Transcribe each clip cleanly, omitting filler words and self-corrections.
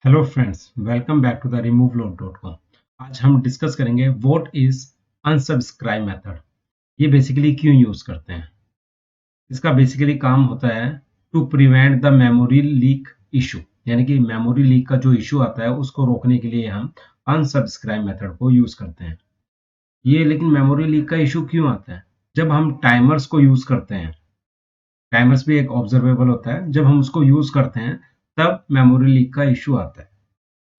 Hello friends, welcome back to the removeload.com। आज हम discuss करेंगे व्हाट इज अनसब्सक्राइब मेथड। ये बेसिकली क्यों यूज करते हैं। इसका बेसिकली काम होता है to prevent the memory leak issue, यानी कि मेमोरी लीक का जो इशू आता है उसको रोकने के लिए हम अनसब्सक्राइब मेथड को यूज करते हैं। ये लेकिन मेमोरी लीक का इशू क्यों आता है? जब हम टाइमर्स को यूज करते हैं, टाइमर्स भी एक ऑब्जर्वेबल होता है, जब हम उसको यूज करते हैं तब मेमोरी लीक का इशू आता है।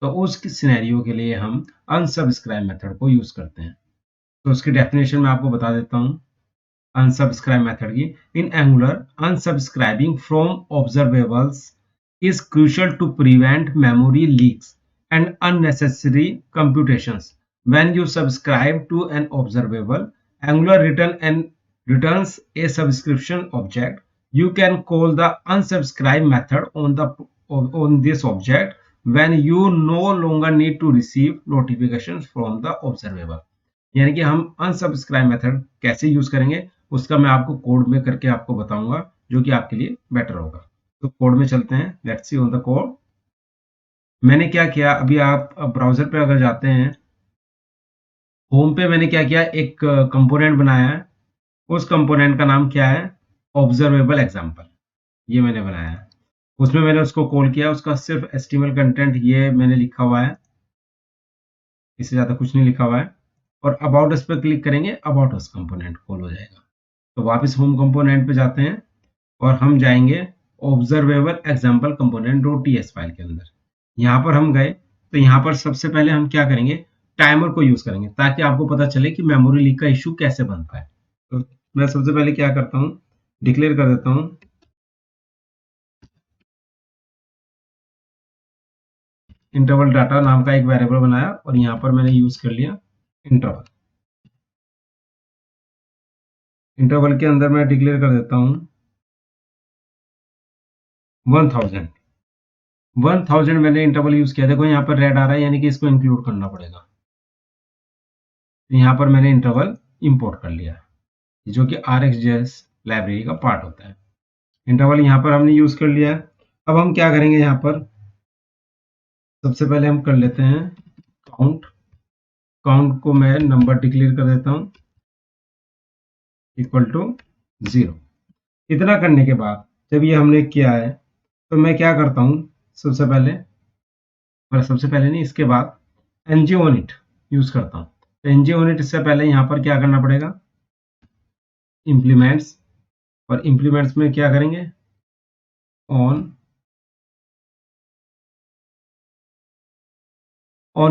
तो उस सिनेरियो के लिए हम अनसब्सक्राइब मेथड को यूज करते हैं। तो उसकी डेफिनेशन मैं आपको बता देता हूँ अनसब्सक्राइब मेथड की। In Angular, unsubscribing from observables is crucial to prevent memory leaks and unnecessary computations. When you subscribe to an observable, Angular returns a subscription object. You can call the unsubscribe method on this object when you no longer need to receive notifications from the observable. यानी कि हम unsubscribe method कैसे use करेंगे उसका मैं आपको code में करके आपको बताऊंगा, जो कि आपके लिए बेटर होगा। तो कोड में चलते हैं, let's see on the code. मैंने क्या किया, अभी आप ब्राउजर पे अगर जाते हैं, होम पे मैंने क्या किया, एक कंपोनेंट बनाया है। उस कंपोनेंट का नाम क्या है? Observable example. ये मैंने बनाया है, उसमें मैंने उसको कॉल किया। उसका सिर्फ एचटीएमएल कंटेंट ये मैंने लिखा हुआ है, इससे ज्यादा कुछ नहीं लिखा हुआ है। और अबाउट अस पे क्लिक करेंगे, अबाउट अस कंपोनेंट कॉल हो जाएगा। तो वापस होम कंपोनेंट पे जाते हैं और हम जाएंगे observable example component dot TS file के अंदर। यहाँ पर हम गए तो यहाँ पर सबसे पहले हम क्या करेंगे, टाइमर को यूज करेंगे, ताकि आपको पता चले कि मेमोरी लीक का इशू कैसे बनता है। तो मैं सबसे पहले क्या करता हूँ, डिक्लेयर कर देता हूँ इंटरवल डाटा नाम का एक वेरिएबल बनाया और यहाँ पर मैंने यूज कर लिया इंटरवल। इंटरवल के अंदर मैं डिक्लेयर कर देता हूँ 1000। 1000 मैंने इंटरवल यूज किया। देखो यहाँ पर रेड आ रहा है, यानी कि इसको इंक्लूड करना पड़ेगा। यहाँ पर मैंने इंटरवल इंपोर्ट कर लिया, जो कि RxJS लाइब्रेरी का पार्ट होता है। इंटरवल यहाँ पर हमने यूज कर लिया है। अब हम क्या करेंगे, यहाँ पर सबसे पहले हम कर लेते हैं काउंट। काउंट को मैं नंबर डिक्लेयर कर देता हूँ इक्वल टू 0। इतना करने के बाद जब ये हमने किया है तो मैं क्या करता हूँ, सबसे पहले नहीं, इसके बाद ngOnIt यूज करता हूँ। तो ngOnIt इससे पहले यहाँ पर क्या करना पड़ेगा, इम्प्लीमेंट्स, और इम्प्लीमेंट्स में क्या करेंगे, ऑन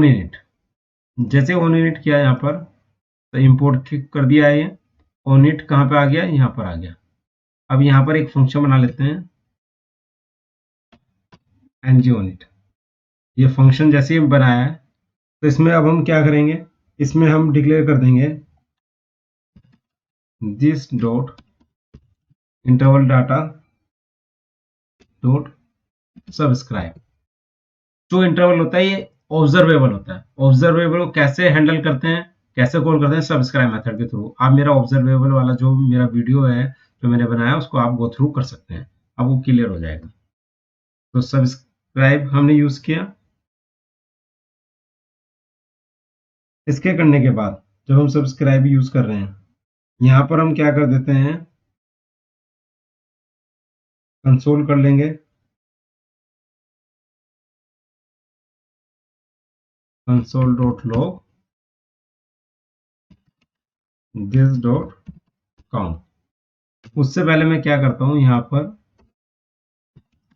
इनिट। जैसे ऑन इनिट किया यहाँ पर तो इंपोर्ट कर दिया है। ये ऑन इट कहाँ पे आ गया, यहाँ पर आ गया। अब यहाँ पर एक फंक्शन बना लेते हैं ngOnIt। ये फंक्शन जैसे ही बनाया है तो इसमें अब हम क्या करेंगे, इसमें हम डिक्लेयर कर देंगे this dot interval data dot subscribe. जो इंटरवल होता है ये ऑब्जर्वेबल होता है। ऑब्जर्वेबल को कैसे हैंडल करते हैं, कैसे कॉल करते हैं, सब्सक्राइब मेथड के थ्रू। आप मेरा ऑब्जर्वेबल वाला जो मेरा वीडियो है जो मैंने बनाया उसको आप गो थ्रू कर सकते हैं, आपको क्लियर हो जाएगा। तो सब्सक्राइब हमने यूज किया। इसके करने के बाद जब हम सब्सक्राइब यूज कर रहे हैं, यहाँ पर हम क्या कर देते हैं, कंसोल कर लेंगे, console dot log this dot count. उससे पहले मैं क्या करता हूँ, यहाँ पर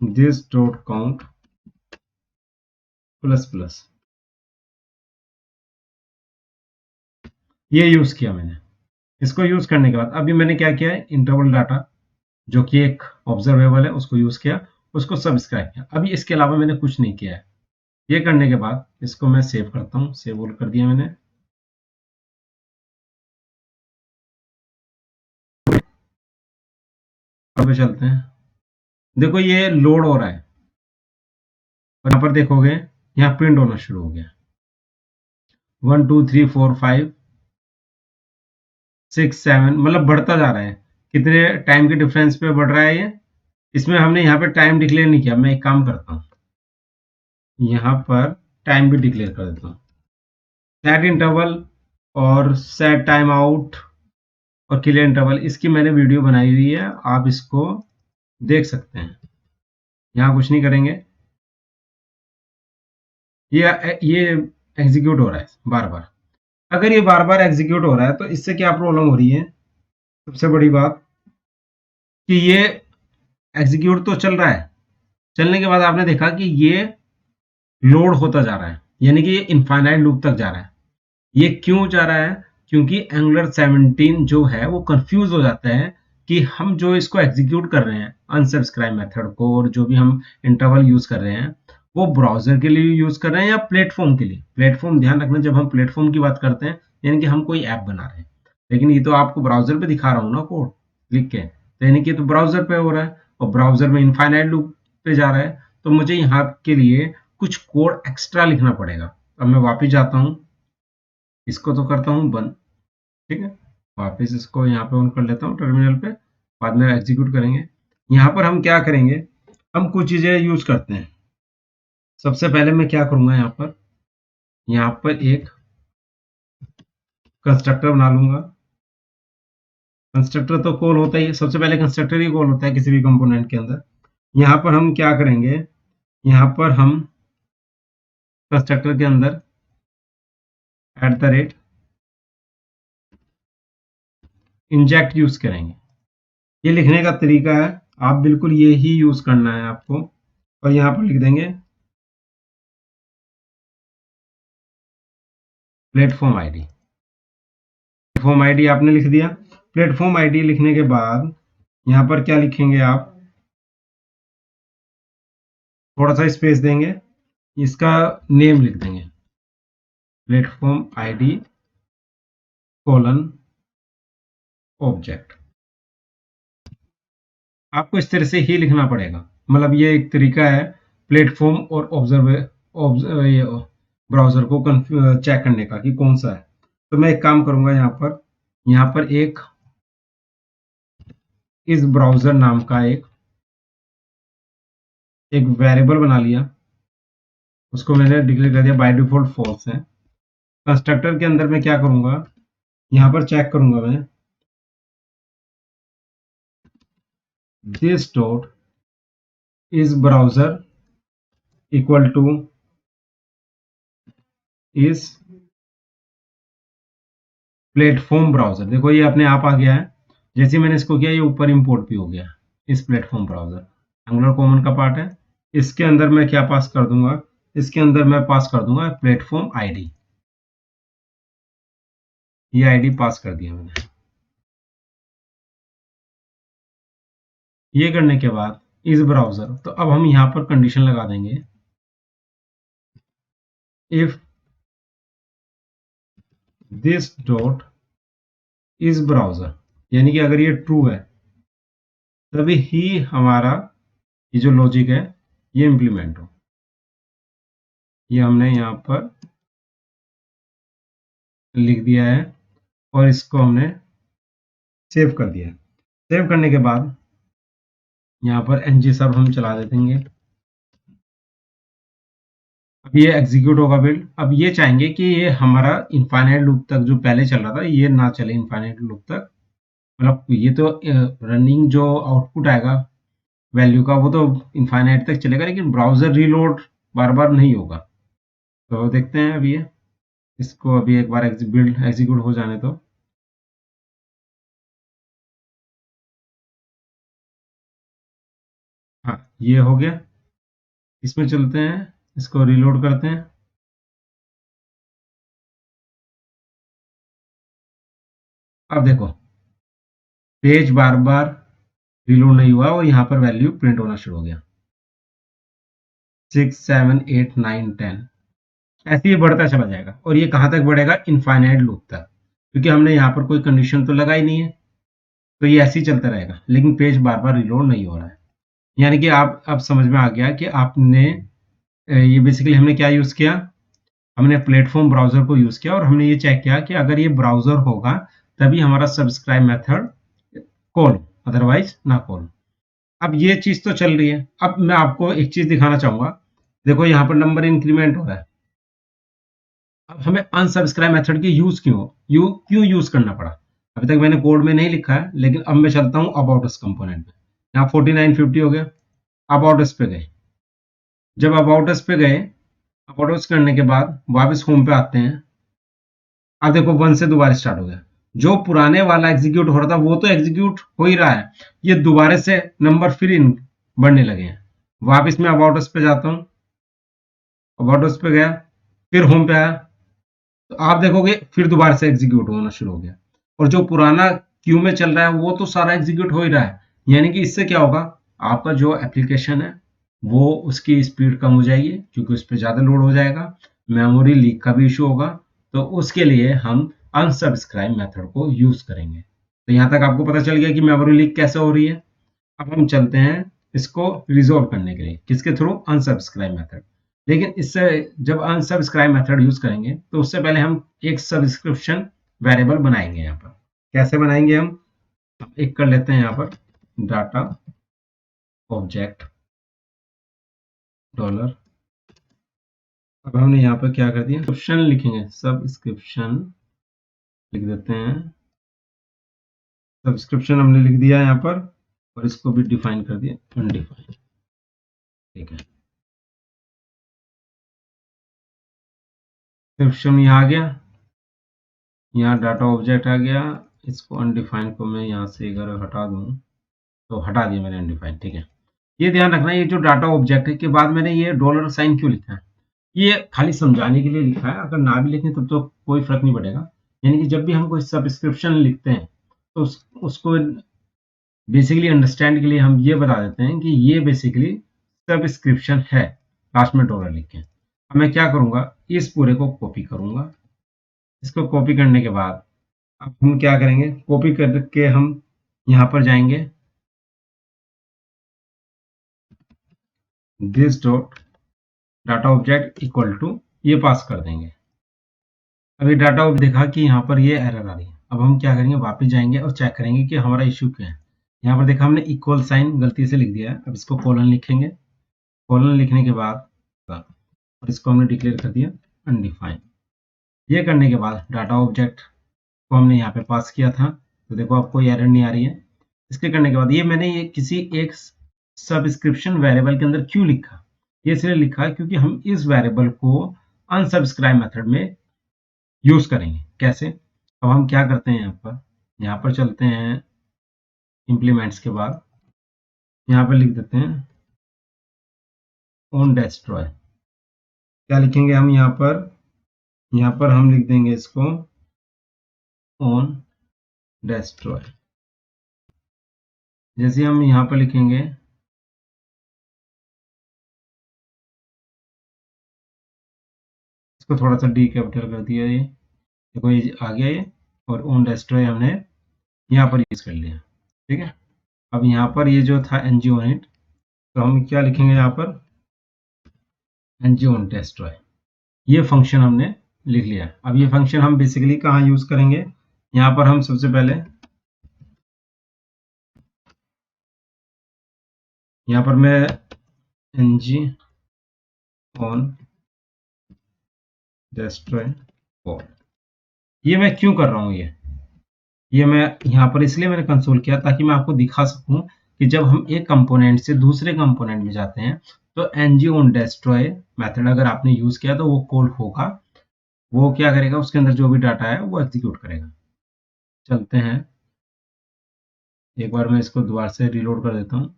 this dot count plus plus, ये यूज किया मैंने। इसको यूज करने के बाद अभी मैंने क्या किया है, इंटरवल डाटा जो कि एक ऑब्जर्वेबल है उसको यूज किया, उसको सब्सक्राइब किया। अभी इसके अलावा मैंने कुछ नहीं किया है। ये करने के बाद इसको मैं सेव करता हूँ, सेव ऑल कर दिया मैंने। अब चलते हैं, देखो ये लोड हो रहा है और यहाँ पर देखोगे यहाँ प्रिंट होना शुरू हो गया। 1 2 3 4 5 6 7 मतलब बढ़ता जा रहा है। कितने टाइम के डिफरेंस पे बढ़ रहा है ये, इसमें हमने यहाँ पे टाइम डिक्लेयर नहीं किया। मैं एक काम करता हूँ, यहाँ पर टाइम भी डिक्लेयर कर देता हूँ, सेट इंटरवल और सेट टाइम आउट और क्लियर इंटरवल, इसकी मैंने वीडियो बनाई हुई है, आप इसको देख सकते हैं। यहाँ कुछ नहीं करेंगे, ये एग्जीक्यूट हो रहा है बार बार। अगर ये बार बार एग्जीक्यूट हो रहा है तो इससे क्या प्रॉब्लम हो रही है, सबसे बड़ी बात कि ये एग्जीक्यूट तो चल रहा है, चलने के बाद आपने देखा कि ये लोड होता जा रहा है, यानी कि ये इनफाइनाइट लूप तक जा रहा है। ये क्यों जा रहा है, क्योंकि एंगुलर 17 जो है वो कंफ्यूज हो जाता है कि हम जो इसको एग्जीक्यूट कर रहे हैं अनसब्सक्राइब मेथड को, और जो भी हम इंटरवल यूज कर रहे हैं वो ब्राउजर के लिए यूज कर रहे हैं या प्लेटफॉर्म के लिए। प्लेटफॉर्म, ध्यान रखना, जब हम प्लेटफॉर्म की बात करते हैं यानी कि हम कोई ऐप बना रहे हैं, लेकिन ये तो आपको ब्राउजर पे दिखा रहा हूँ ना कोड लिख के, तो यानी कि तो ब्राउजर पे हो रहा है और ब्राउजर में इनफाइनाइट लूप पे जा रहा है, तो मुझे यहाँ के लिए कुछ कोड एक्स्ट्रा लिखना पड़ेगा। अब मैं वापिस जाता हूँ, इसको तो करता हूँ बंद, ठीक है, वापस इसको यहाँ पे ऑन कर लेता हूँ टर्मिनल पे, बाद में एग्जीक्यूट करेंगे। यहाँ पर हम क्या करेंगे, हम कुछ चीजें यूज करते हैं। सबसे पहले मैं क्या करूंगा, यहाँ पर एक कंस्ट्रक्टर बना लूंगा। कंस्ट्रक्टर तो कॉल होता ही है, सबसे पहले कंस्ट्रक्टर ही कॉल होता है किसी भी कंपोनेंट के अंदर। यहाँ पर हम क्या करेंगे, यहाँ पर हम कंस्ट्रक्टर के अंदर @ इंजेक्ट यूज करेंगे। ये लिखने का तरीका है, आप बिल्कुल ये ही यूज करना है आपको, और यहाँ पर लिख देंगे प्लेटफॉर्म आईडी। प्लेटफॉर्म आईडी आपने लिख दिया। प्लेटफॉर्म आईडी लिखने के बाद यहाँ पर क्या लिखेंगे आप, थोड़ा सा स्पेस देंगे, इसका नेम लिख देंगे प्लेटफॉर्म आईडी कोलन ऑब्जेक्ट। आपको इस तरह से ही लिखना पड़ेगा, मतलब ये एक तरीका है प्लेटफॉर्म और ब्राउजर को चेक करने का कि कौन सा है। तो मैं एक काम करूंगा, यहाँ पर एक इस ब्राउजर नाम का एक वेरिएबल बना लिया, उसको मैंने डिक्लेयर कर दिया, बाय डिफॉल्ट फॉल्स है। कंस्ट्रक्टर के अंदर मैं क्या करूंगा, यहाँ पर चेक करूंगा मैं this dot is browser equal to is platform browser. देखो ये अपने आप आ गया है, जैसे मैंने इसको किया ये ऊपर इंपोर्ट भी हो गया, इस प्लेटफॉर्म ब्राउजर एंगुलर कॉमन का पार्ट है। इसके अंदर मैं क्या पास कर दूंगा, इसके अंदर मैं पास कर दूंगा प्लेटफॉर्म आईडी, ये आईडी पास कर दिया मैंने। ये करने के बाद इस ब्राउजर, तो अब हम यहाँ पर कंडीशन लगा देंगे, if this dot is browser, यानी कि अगर ये ट्रू है तभी ही हमारा ये जो लॉजिक है ये इंप्लीमेंट हो। ये हमने यहाँ पर लिख दिया है और इसको हमने सेव कर दिया है। सेव करने के बाद यहाँ पर ng सब हम चला देंगे। अब ये एग्जीक्यूट होगा बिल्ड। अब ये चाहेंगे कि ये हमारा इनफाइनाइट लूप तक जो पहले चल रहा था ये ना चले इनफाइनाइट लूप तक, मतलब ये तो रनिंग जो आउटपुट आएगा वैल्यू का वो तो इनफाइनाइट तक चलेगा, लेकिन ब्राउजर रीलोड बार बार नहीं होगा। तो देखते हैं अभी इसको अभी एक बार बिल्ड एग्जीक्यूट हो जाने दो। हाँ ये हो गया, इसमें चलते हैं, इसको रीलोड करते हैं। अब देखो पेज बार बार रीलोड नहीं हुआ और यहाँ पर वैल्यू प्रिंट होना शुरू हो गया, 6 7 8 9 10, ऐसे ही बढ़ता चला जाएगा। और ये कहाँ तक बढ़ेगा, इनफाइनाइट लूप तक, क्योंकि हमने यहाँ पर कोई कंडीशन तो लगाई नहीं है, तो ये ऐसे ही चलता रहेगा, लेकिन पेज बार बार रिलोड नहीं हो रहा है। यानी कि आप अब समझ में आ गया कि आपने ये बेसिकली हमने क्या यूज किया, हमने प्लेटफॉर्म ब्राउजर को यूज किया और हमने ये चेक किया कि अगर ये ब्राउजर होगा तभी हमारा सब्सक्राइब मेथड कॉल, अदरवाइज ना कॉल। अब ये चीज तो चल रही है। अब मैं आपको एक चीज दिखाना चाहूंगा, देखो यहाँ पर नंबर इंक्रीमेंट हो रहा है। अब हमें अनसब्सक्राइब मेथड की क्यों यूज करना पड़ा? अभी तक मैंने कोड में नहीं लिखा है, लेकिन अब मैं चलता हूँ अबाउट अस कंपोनेंट में। यहाँ 4950 हो गया, अबाउट अस पे गए। जब अबाउट अस पे गए, अबाउट अस करने के बाद वापस होम पे आते हैं। अब देखो 1 से दोबारा स्टार्ट हो गया। जो पुराने वाला एग्जीक्यूट हो रहा था वो तो एग्जीक्यूट हो ही रहा है, ये दोबारा से नंबर फिर इन बढ़ने लगे हैं। वापस मैं अबाउट अस पे जाता हूँ, अबाउट अस पे गया, फिर होम पे आया, तो आप देखोगे फिर दोबारा से एग्जीक्यूट होना शुरू हो गया। और जो पुराना क्यू में चल रहा है वो तो सारा एग्जीक्यूट हो ही रहा है। यानी कि इससे क्या होगा, आपका जो एप्लीकेशन है वो उसकी स्पीड कम हो जाएगी, क्योंकि उस पर ज्यादा लोड हो जाएगा। मेमोरी लीक का भी इशू होगा। तो उसके लिए हम अनसब्सक्राइब मेथड को यूज करेंगे। तो यहाँ तक आपको पता चल गया कि मेमोरी लीक कैसे हो रही है। अब हम चलते हैं इसको रिजोल्व करने के लिए, किसके थ्रू? Unsubscribe method. लेकिन इससे जब अनसब्सक्राइब मेथड यूज करेंगे तो उससे पहले हम एक सब्सक्रिप्शन वेरिएबल बनाएंगे। यहाँ पर कैसे बनाएंगे? हम एक कर लेते हैं यहाँ पर डाटा ऑब्जेक्ट डॉलर। अब हमने यहाँ पर क्या कर दिया, सब्सक्रिप्शन लिखेंगे, सब्सक्रिप्शन लिख देते हैं। सब्सक्रिप्शन हमने लिख दिया यहाँ पर, और इसको भी डिफाइन कर दिया अनडिफाइंड। ठीक है, सब्सक्रिप्शन यहाँ आ गया, यहाँ डाटा ऑब्जेक्ट आ गया। इसको अनडिफाइंड को मैं यहाँ से अगर हटा दूं तो हटा दिया मैंने अनडिफाइंड। ठीक है, ये ध्यान रखना, ये जो डाटा ऑब्जेक्ट है के बाद मैंने ये डॉलर साइन क्यों लिखा है, ये खाली समझाने के लिए लिखा है। अगर ना भी लिखें तब तो कोई फर्क नहीं पड़ेगा। यानी कि जब भी हम कोई सब्सक्रिप्शन लिखते हैं तो उसको बेसिकली अंडरस्टैंड के लिए हम ये बता देते हैं कि ये बेसिकली सब्सक्रिप्शन है, लास्ट में डॉलर लिख के। अब मैं क्या करूंगा, इस पूरे को कॉपी करूंगा। इसको कॉपी करने के बाद अब हम क्या करेंगे, कॉपी करके हम यहाँ पर जाएंगे, this dot data object equal to ये पास कर देंगे। अभी डाटा ऑब्जेक्ट देखा कि यहाँ पर ये एरर आ रही है। अब हम क्या करेंगे, वापस जाएंगे और चेक करेंगे कि हमारा इश्यू क्या है। यहाँ पर देखा हमने इक्वल साइन गलती से लिख दिया है। अब इसको कॉलन लिखेंगे, कॉलन लिखने के बाद और इसको हमने डिक्लेयर कर दिया अनडिफाइंड। ये करने के बाद डाटा ऑब्जेक्ट को हमने यहाँ पे पास किया था, तो देखो अब कोई एरर नहीं आ रही है। इसके करने के बाद ये मैंने ये किसी एक सब्सक्रिप्शन वेरिएबल के अंदर क्यों लिखा, ये इसलिए लिखा क्योंकि हम इस वेरिएबल को अनसब्सक्राइब मेथड में यूज करेंगे। कैसे? अब हम क्या करते हैं, यहाँ पर चलते हैं, इंप्लीमेंट्स के बाद यहाँ पर लिख देते हैं ऑन डेस्ट्रॉय। क्या लिखेंगे हम यहाँ पर हम लिख देंगे इसको ऑन डेस्ट्रॉय। जैसे हम यहाँ पर लिखेंगे, इसको थोड़ा सा डी कैपिटल कर दिया, ये देखो ये आ गया ये, और ऑन डेस्ट्रॉय हमने यहाँ पर यूज कर लिया। ठीक है, अब यहाँ पर ये जो था एनजी ऑन इट, तो हम क्या लिखेंगे यहाँ पर, एनजी ऑन डेस्ट्रॉय। ये फंक्शन हमने लिख लिया। अब ये फंक्शन हम बेसिकली कहाँ यूज करेंगे, यहाँ पर हम सबसे पहले यहाँ पर मैं एनजी ऑन डेस्ट्रॉय कोड, ये मैं क्यों कर रहा हूँ, ये मैं यहाँ पर इसलिए मैंने कंसोल किया ताकि मैं आपको दिखा सकूं कि जब हम एक कंपोनेंट से दूसरे कंपोनेंट में जाते हैं तो एनजी ऑन डेस्ट्रॉय मेथड अगर आपने यूज किया तो वो कोड होगा, वो क्या करेगा, उसके अंदर जो भी डाटा है वो एग्जीक्यूट करेगा। चलते हैं, एक बार मैं इसको दोबारा से रिलोड कर देता हूँ।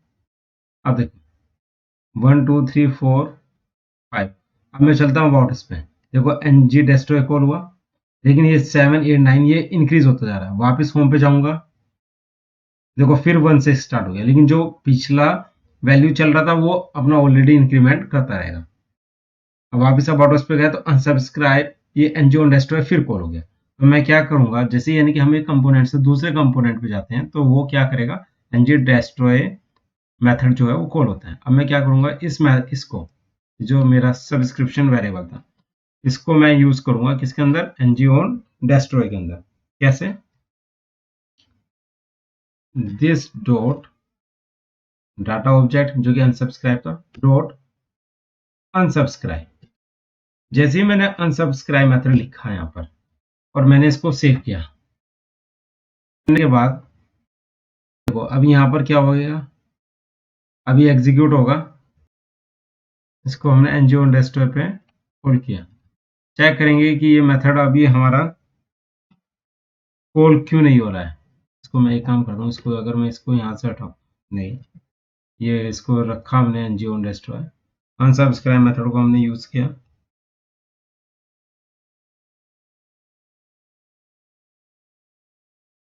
अब देखो 1 2 3 4 5। अब मैं चलता हूँ अबाउट पे, देखो एनजी डेस्ट्रॉय कॉल हुआ, लेकिन ये 7 8 9 ये इंक्रीज होता जा रहा है। वापस होम पे जाऊंगा, देखो फिर 1 से स्टार्ट हो गया, लेकिन जो पिछला वैल्यू चल रहा था वो अपना ऑलरेडी इंक्रीमेंट करता रहेगा। अब वापस अबाउट पे गया तो अनसब्सक्राइब, ये एनजी ऑन डेस्ट्रॉय फिर कॉल हो गया। तो मैं क्या करूंगा, जैसे यानी कि हम एक कंपोनेंट से दूसरे कंपोनेंट पे जाते हैं तो वो क्या करेगा, एनजी डेस्ट्रॉय मेथड जो है वो कॉल होता है। अब मैं क्या करूंगा, इसको जो मेरा सब्सक्रिप्शन वेरिएबल था इसको मैं यूज करूंगा किसके अंदर, एनजी ऑन डेस्ट्रॉय के अंदर। कैसे, दिस डॉट डाटा ऑब्जेक्ट जो कि अनसब्सक्राइब था, डॉट अनसब्सक्राइब। जैसे ही मैंने अनसब्सक्राइब मेथड लिखा यहाँ पर और मैंने इसको सेव किया, करने के बाद देखो अभी यहाँ पर क्या हो गया, अभी एग्जीक्यूट होगा। इसको हमने एनजीओ डेस्कटॉप पे कॉल किया, चेक करेंगे कि ये मेथड अभी हमारा कॉल क्यों नहीं हो रहा है। इसको मैं एक काम करता हूँ, इसको अगर मैं इसको यहाँ से हटाऊँ, नहीं, ये इसको रखा हमने एनजीओ डेस्कटॉप, अनसब्सक्राइब मेथड को हमने यूज किया।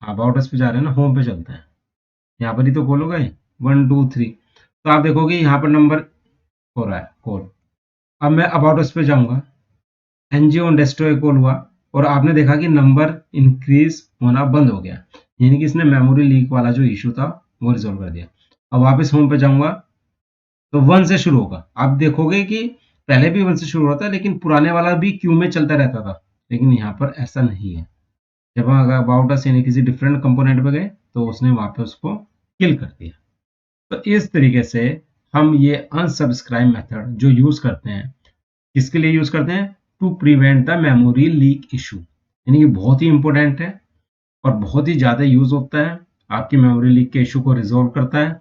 अबाउट अस पे जा रहे हैं ना, होम पे चलते हैं, यहाँ पर ही तो कॉल होगा ये 1 2 3। तो आप देखोगे यहाँ पर नंबर हो रहा है कॉल। अब मैं अबाउट अस पे जाऊंगा, एनजीओ डेस्कटॉप कॉल हुआ और आपने देखा कि नंबर इंक्रीज होना बंद हो गया, यानी कि इसने मेमोरी लीक वाला जो इशू था वो रिजोल्व कर दिया। अब वापस होम पे जाऊंगा तो 1 से शुरू होगा। आप देखोगे कि पहले भी 1 से शुरू होता है, लेकिन पुराने वाला भी क्यू में चलता रहता था, लेकिन यहाँ पर ऐसा नहीं है। जब हम अगर अबाउट अस यानी किसी डिफरेंट कंपोनेंट पे गए तो उसने वहां पे उसको किल कर दिया। तो इस तरीके से हम ये अनसब्सक्राइब मेथड जो यूज करते हैं, किसके लिए यूज करते हैं? To prevent the memory leak issue, यानी कि बहुत ही इंपॉर्टेंट है और बहुत ही ज्यादा यूज होता है, आपकी मेमोरी लीक के इशू को रिजोल्व करता है।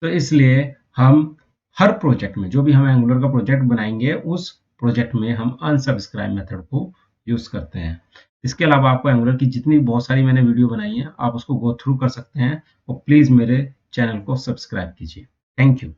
तो इसलिए हम हर प्रोजेक्ट में, जो भी हम एंगुलर का प्रोजेक्ट बनाएंगे, उस प्रोजेक्ट में हम अनसब्सक्राइब मेथड को यूज करते हैं। इसके अलावा आपको एंगुलर की जितनी बहुत सारी मैंने वीडियो बनाई है, आप उसको गो थ्रू कर सकते हैं और प्लीज मेरे चैनल को सब्सक्राइब कीजिए। Thank you.